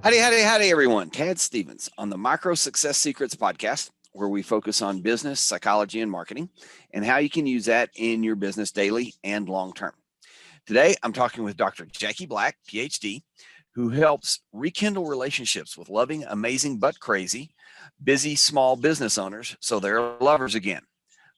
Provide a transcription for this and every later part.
Howdy, everyone. Tad Stevens on the Micro Success Secrets podcast, where we focus on business, psychology, and marketing, and how you can use that in your business daily and long term. Today, I'm talking with Dr. Jackie Black, PhD, who helps rekindle relationships with loving, amazing, but crazy, busy small business owners so they're lovers again.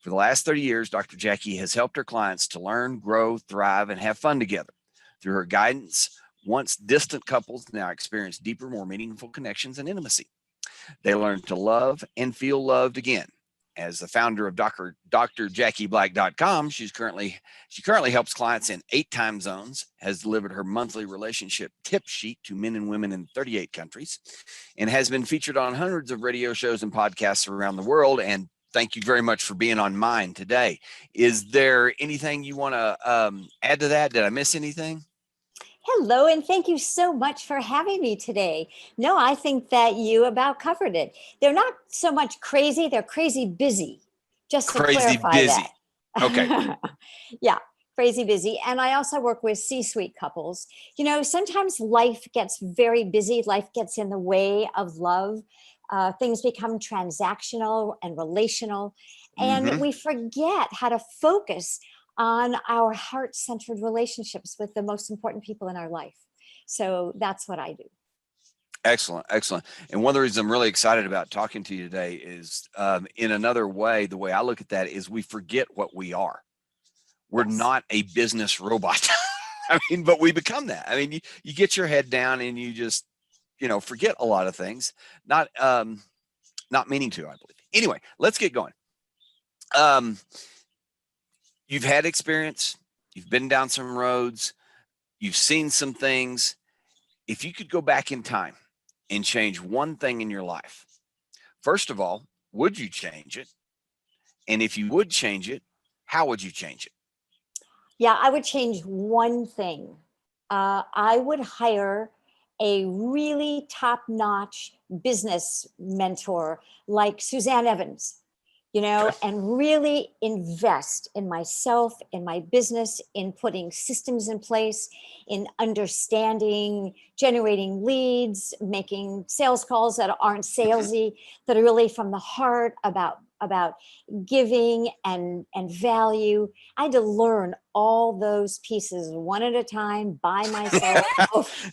For the last 30 years, Dr. Jackie has helped her clients to learn, grow, thrive, and have fun together. Through her guidance, once distant couples now experience deeper, more meaningful connections and intimacy. They learn to love and feel loved again. As the founder of drjackieblack.com, she currently helps clients in 8 time zones, has delivered her monthly relationship tip sheet to men and women in 38 countries, and has been featured on hundreds of radio shows and podcasts around the world. And thank you very much for being on mine today. Is there anything you want to add to that? Did I miss anything? Hello, and thank you so much for having me today. No, I think that you about covered it. They're not so much crazy, they're crazy busy. Just to clarify busy. That. Okay. Yeah, crazy busy. And I also work with C-suite couples. You know, sometimes life gets very busy, life gets in the way of love. Things become transactional and relational, and we forget how to focus on our heart-centered relationships with the most important people in our life. So that's what I do. Excellent. And one of the reasons I'm really excited about talking to you today is in another way, the way I look at that is we forget what we are. We're not a business robot. But we become that. You get your head down and you just, forget a lot of things, not meaning to, I believe. Anyway, let's get going. You've had experience, you've been down some roads, you've seen some things. If you could go back in time and change one thing in your life, first of all, would you change it? And if you would change it, how would you change it? Yeah, I would change one thing. I would hire a really top-notch business mentor like Suzanne Evans. And really invest in myself, in my business, in putting systems in place, in understanding, generating leads, making sales calls that aren't salesy, that are really from the heart about giving and value. I had to learn all those pieces one at a time by myself.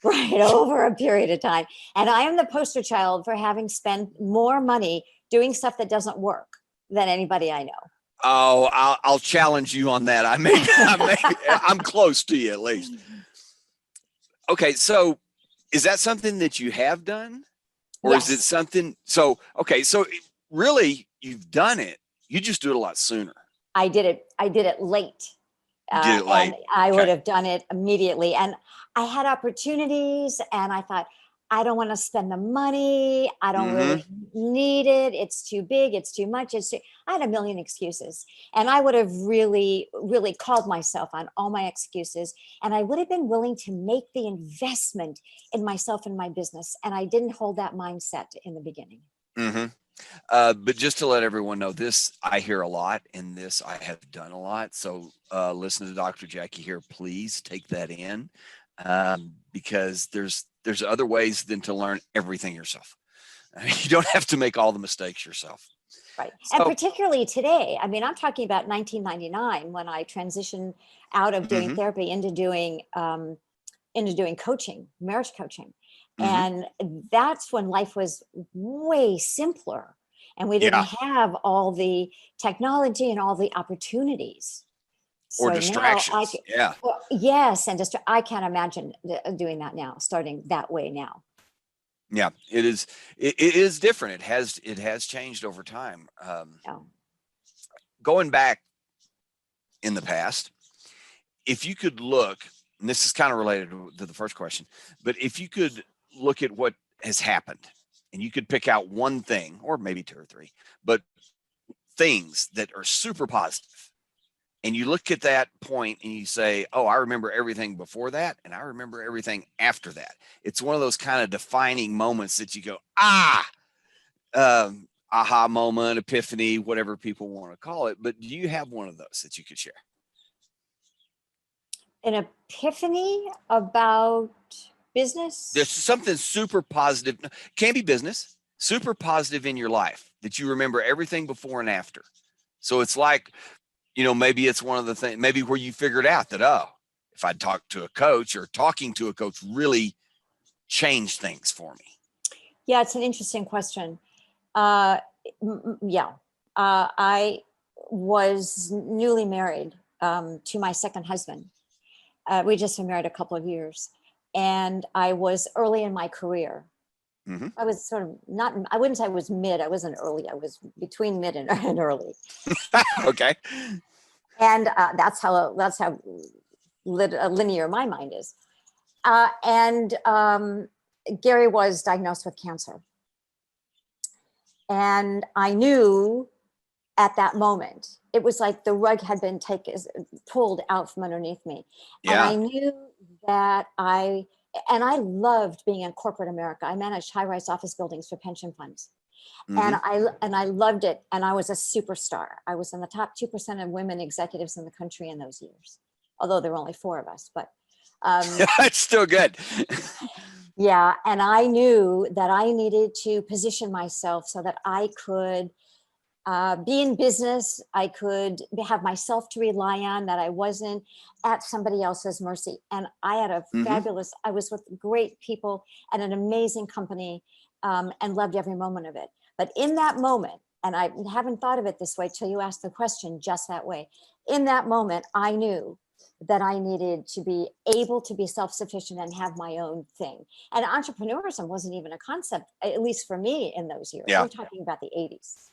Right, over a period of time. And I am the poster child for having spent more money doing stuff that doesn't work than anybody I know. Oh, I'll challenge you on that. I'm close to you at least. Okay, so is that something that you have done? Or yes. Is it something, so really you've done it. You just do it a lot sooner. I did it late. You did it late. And I would have done it immediately. And I had opportunities and I thought, I don't want to spend the money. I don't really need it. It's too big. It's too much. I had a million excuses, and I would have really, really called myself on all my excuses. And I would have been willing to make the investment in myself and my business. And I didn't hold that mindset in the beginning. But just to let everyone know, this I hear a lot, and this I have done a lot. So listen to Dr. Jackie here. Please take that in. Because there's other ways than to learn everything yourself. You don't have to make all the mistakes yourself. Right. And particularly today, I'm talking about 1999 when I transitioned out of doing therapy into doing coaching, marriage coaching. And that's when life was way simpler and we didn't have all the technology and all the opportunities. Or distractions. Yes. And I can't imagine doing that now, starting that way now. Yeah, it is different. It has changed over time. Going back in the past, if you could look, and this is kind of related to the first question, but if you could look at what has happened and you could pick out one thing, or maybe 2 or 3, but things that are super positive, and you look at that point and you say, oh, I remember everything before that, and I remember everything after that. It's one of those kind of defining moments that you go, aha moment, epiphany, whatever people want to call it. But do you have one of those that you could share? An epiphany about There's Business. something super positive, can be business, super positive in your life that you remember everything before and after. So it's like, maybe it's one of the things, maybe where you figured out that, oh, if I'd talked to a coach, or talking to a coach really changed things for me. Yeah, it's an interesting question. Uh, yeah, I was newly married to my second husband. We just been married a couple of years, and I was early in my career. Mm-hmm. I was sort of not, I wouldn't say I was mid, I wasn't early. I was between mid and early. Okay. And that's how linear my mind is. And Gary was diagnosed with cancer. And I knew at that moment, it was like the rug had been pulled out from underneath me. And Yeah. I knew that I loved being in corporate America. I managed high-rise office buildings for pension funds. Mm-hmm. And I loved it. And I was a superstar. I was in the top 2% of women executives in the country in those years, although there were only 4 of us, but It's still good. yeah. And I knew that I needed to position myself so that I could be in business. I could have myself to rely on, that I wasn't at somebody else's mercy. And I had Mm-hmm. I was with great people at an amazing company, and loved every moment of it. But in that moment, and I haven't thought of it this way till you asked the question just that way. In that moment, I knew that I needed to be able to be self-sufficient and have my own thing. And entrepreneurism wasn't even a concept, at least for me in those years. Yeah. We're talking about the 80s.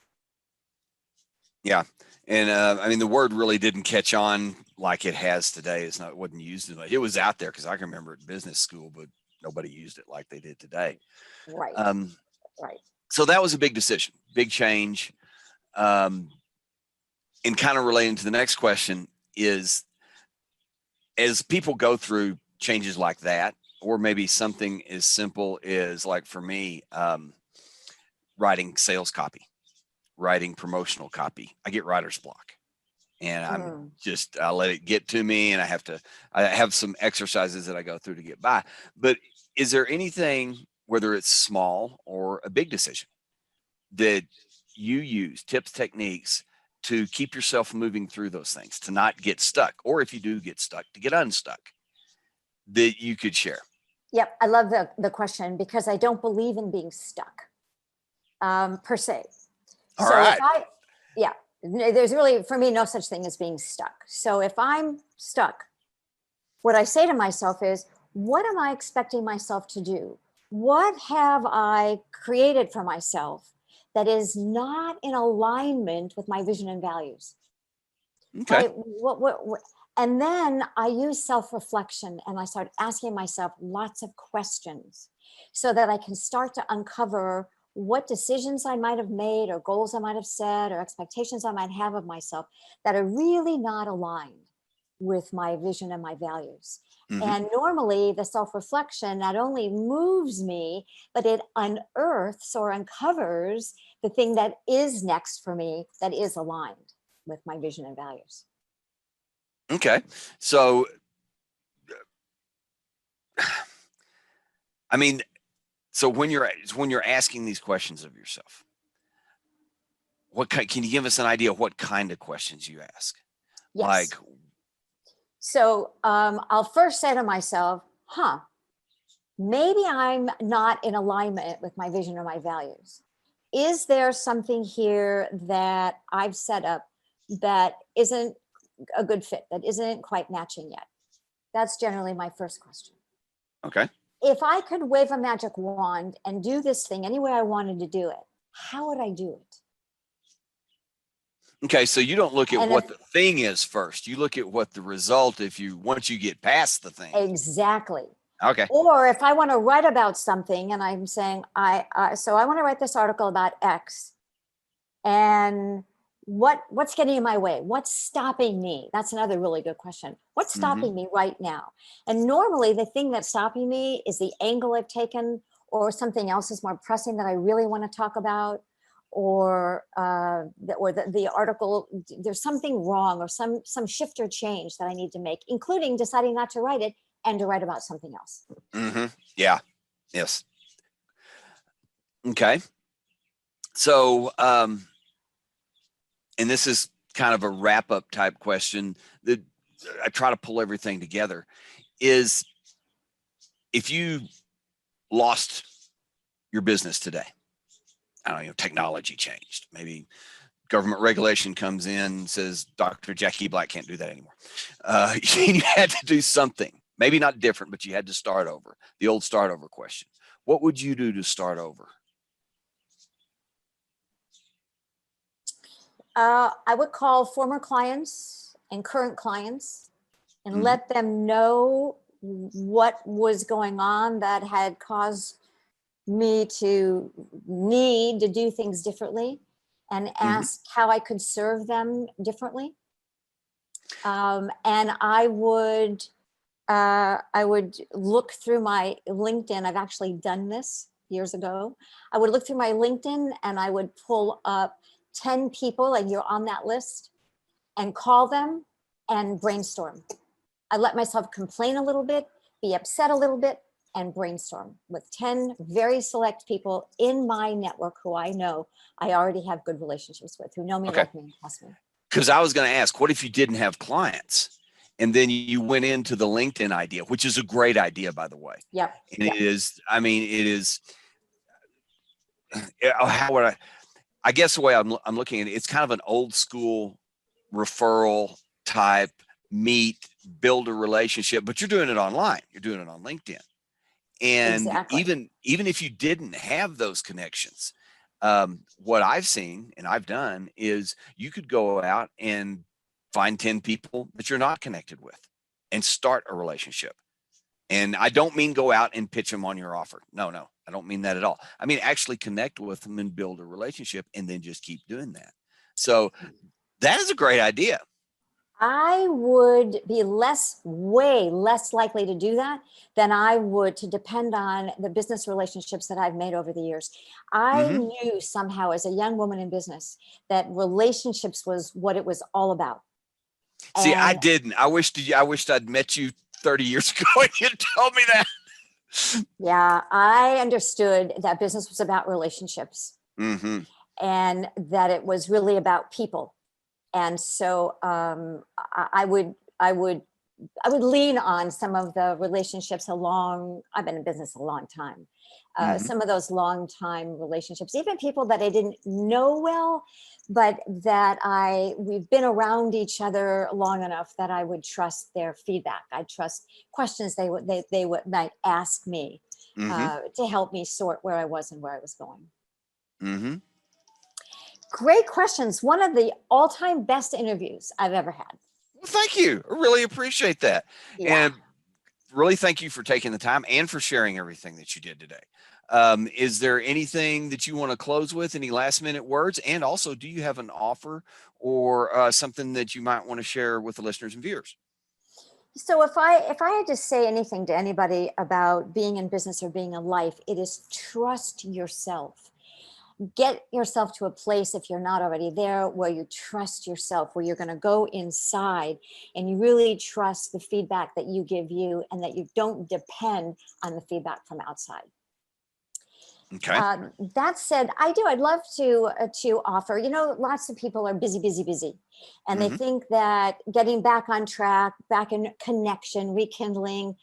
Yeah. And I mean, the word really didn't catch on like it has today. It wasn't used as much. It was out there because I can remember it in business school, but nobody used it like they did today. Right. Um, Right. so that was a big decision, big change. And kind of relating to the next question is, as people go through changes like that, or maybe something as simple as, like for me, writing sales copy, writing promotional copy, I get writer's block. And I let it get to me, and I have some exercises that I go through to get by. But is there anything, whether it's small or a big decision, that you use, tips, techniques, to keep yourself moving through those things, to not get stuck, or if you do get stuck, to get unstuck, that you could share? Yep. I love the question, because I don't believe in being stuck, per se. All So right. yeah, there's really, for me, no such thing as being stuck. So if I'm stuck, what I say to myself is, what am I expecting myself to do? What have I created for myself that is not in alignment with my vision and values? Okay. Right? And then I use self-reflection, and I start asking myself lots of questions so that I can start to uncover what decisions I might have made, or goals I might have set, or expectations I might have of myself that are really not aligned with my vision and my values. Mm-hmm. And normally the self-reflection not only moves me, but it unearths or uncovers the thing that is next for me, that is aligned with my vision and values. Okay. So, I mean, so when you're asking these questions of yourself, can you give us an idea of what kind of questions you ask? Yes. Like, so I'll first say to myself, maybe I'm not in alignment with my vision or my values. Is there something here that I've set up that isn't a good fit, that isn't quite matching yet? That's generally my first question. okay. If I could wave a magic wand and do this thing any way I wanted to do it, how would I do it? Okay, so you don't look at And what the thing is first. You look at what the result, once you get past the thing. Exactly. Okay. Or if I want to write about something, and I'm saying, so I want to write this article about X, and what's getting in my way? What's stopping me? That's another really good question. What's stopping me right now? And normally the thing that's stopping me is the angle I've taken, or something else is more pressing that I really want to talk about, or the article, there's something wrong, or some shift or change that I need to make, including deciding not to write it and to write about something else. Yeah. Yes. Okay. So, and this is kind of a wrap up type question that I try to pull everything together, is if you lost your business today, I don't know, technology changed, maybe government regulation comes in and says Dr. Jackie Black can't do that anymore. You had to do something, maybe not different, but you had to start over. The old start over question. What would you do to start over? I would call former clients and current clients and let them know what was going on that had caused me to need to do things differently, and ask how I could serve them differently. And I would look through my LinkedIn. I've actually done this years ago. I would look through my LinkedIn and I would pull up 10 people, and you're on that list, and call them and brainstorm. I let myself complain a little bit, be upset a little bit, and brainstorm with 10 very select people in my network who I know I already have good relationships with, who know me, Okay. like me, and trust me. Because I was going to ask, what if you didn't have clients? And then you went into the LinkedIn idea, which is a great idea, by the way. Yep. And it is, I mean, it is, how would I guess the way I'm looking at it, it's kind of an old school referral type, meet, build a relationship, but you're doing it online. You're doing it on LinkedIn. And Exactly. even if you didn't have those connections, what I've seen and I've done is you could go out and find 10 people that you're not connected with and start a relationship. And I don't mean go out and pitch them on your offer. No, I don't mean that at all. I mean, actually connect with them and build a relationship, and then just keep doing that. So that is a great idea. I would be way less likely to do that than I would to depend on the business relationships that I've made over the years. I knew somehow as a young woman in business that relationships was what it was all about. See, I And didn't. I wished I'd met you 30 years ago and you told me that. yeah, I understood that business was about relationships, and that it was really about people. And so I would lean on some of the relationships along. I've been in business a long time. Some of those long time relationships, even people that I didn't know well, but that we've been around each other long enough that I would trust their feedback. I trust questions they might ask me to help me sort where I was and where I was going. Great questions. One of the all-time best interviews I've ever had. Well, thank you. I really appreciate that. Yeah. And really thank you for taking the time and for sharing everything that you did today. Is there anything that you want to close with? Any last minute words? And also, do you have an offer or something that you might want to share with the listeners and viewers? So if I had to say anything to anybody about being in business or being in life, it is trust yourself. Get yourself to a place, if you're not already there, where you trust yourself, where you're going to go inside and you really trust the feedback that you give you, and that you don't depend on the feedback from outside. Okay. That said, I'd love to offer, lots of people are busy, and they think that getting back on track, back in connection, rekindling,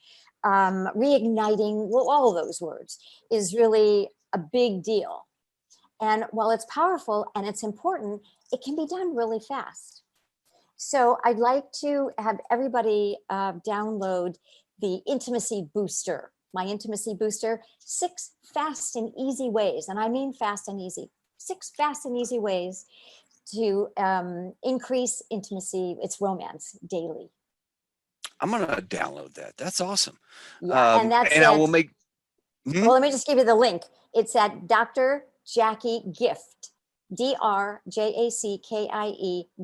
reigniting, well, all of those words is really a big deal. And while it's powerful and it's important, it can be done really fast. So I'd like to have everybody download the Intimacy Booster, my Intimacy Booster, 6 fast and easy ways. And I mean fast and easy, 6 fast and easy ways to increase intimacy, it's romance daily. I'm going to download that. That's awesome. Yeah, and that's I will make. Well, let me just give you the link. It's at Dr. Jackie Gift, DrJackie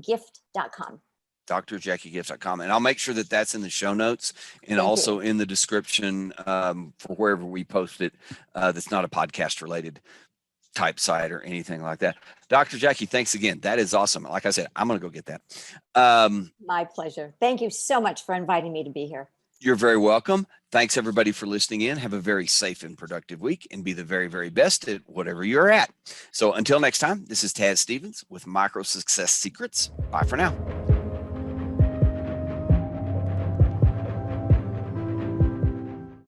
gift.com. drjackiegift.com. And I'll make sure that that's in the show notes and also in the description for wherever we post it. That's not a podcast related type site or anything like that. Dr. Jackie, thanks again. That is awesome. Like I said, I'm going to go get that. My pleasure. Thank you so much for inviting me to be here. You're very welcome. Thanks everybody for listening in. Have a very safe and productive week and be the very, very best at whatever you're at. So until next time, this is Tad Stevens with Micro Success Secrets. Bye for now.